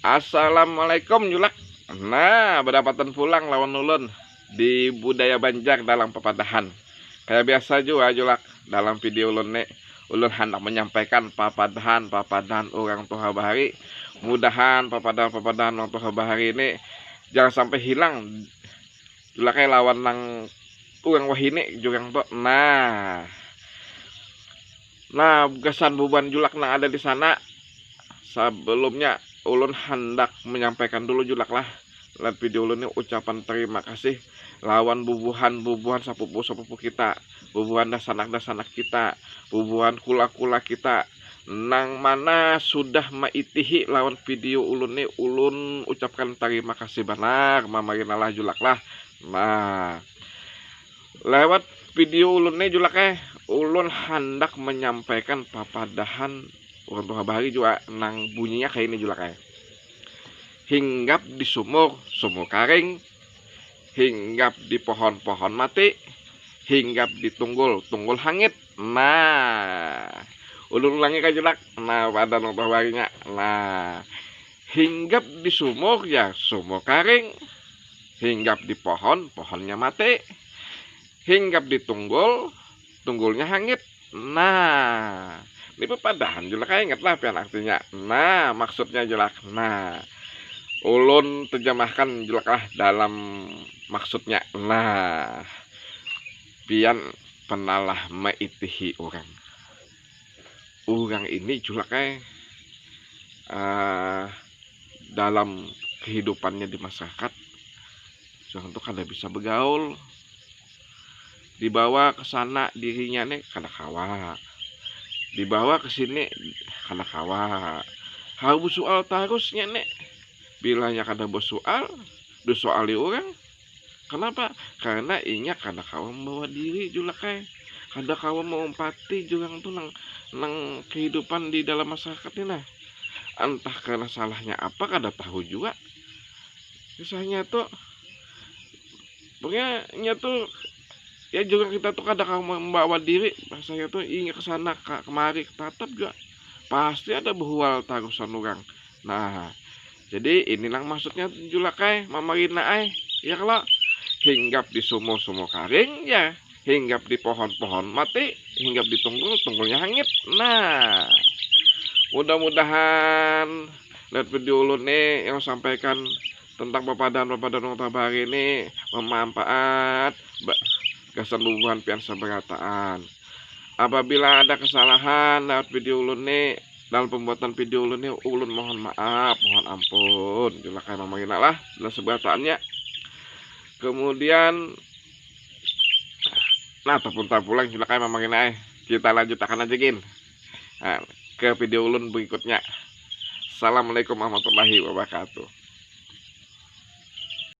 Assalamualaikum Julak. Nah, berdapatan pulang lawan ulun di budaya Banjar dalam papadahan. Kayak biasa juga Julak, dalam video ulun nih ulun hendak menyampaikan papadahan orang tua bahari. Mudahan papadahan orang tua bahari ini jangan sampai hilang. Julak kayak lawan nang orang wahini juga tuh. Nah, kesan beban Julak nang ada di sana. Sebelumnya ulun hendak menyampaikan dulu Julak lah lihat video ulun ini ucapan terima kasih lawan bubuhan sepupu kita, bubuhan dasanak kita, bubuhan kula kita nang mana sudah maitihi lawan video ulun ini. Ulun ucapkan terima kasih benar mamarinalah Julak lah. Nah, lewat video ulun ini Julak ulun hendak menyampaikan papadahan orang tua bahari juga nang bunyinya kayak ini Julak hinggap di sumur karing, hinggap di pohon mati, hinggap di tunggul hangit. Nah, ulun ulangi kan Julak. Nah, pada orang tua baharinya. Nah, hinggap di sumur ya sumur karing, hinggap di pohonnya mati, hinggap di tunggulnya hangit. Nah, ini pepadahan Julak ingat lah pian artinya. Nah, maksudnya Julak. Nah, ulun terjemahkan Julak lah dalam maksudnya. Nah, pian penalah maitihi orang ini Julak dalam kehidupannya di masyarakat jangan tuh kada bisa bergaul, dibawa ke sana dirinya nih kada kawa, dibawa ke sini kada kawa, harus soal tarusnya nih bilanya kada bersoal disoali orang. Kenapa? Karena inya kada kawa membawa diri Julak kada kawa mengumpati juga tuh nang kehidupan di dalam masyarakat ini nah. Entah karena salahnya apa kada tahu juga. Kisahnya tuh pokoknya tuh ya juga kita tuh kada kawa membawa diri. Saya tuh ingin kesana kemari tetap juga pasti ada behual tarusan orang. Nah, jadi inilah maksudnya Julak mamarina ya kalau hinggap di sumur karing ya hinggap di pohon mati, hinggap di tunggulnya hangit. Nah, mudah-mudahan lihat video ulun nih yang sampaikan tentang papadahan orang tua bahari ini bermanfaat keseluruhan pian seberataan. Apabila ada kesalahan lewat video ulun nih dalam pembuatan video ulun nih, ulun mohon maaf, mohon ampun Julak mamarina lah dan seberataannya. Kemudian nah ataupun tak pulang Julak mamarina kita lanjutkan aja gin ke video ulun berikutnya. Assalamualaikum warahmatullahi wabarakatuh.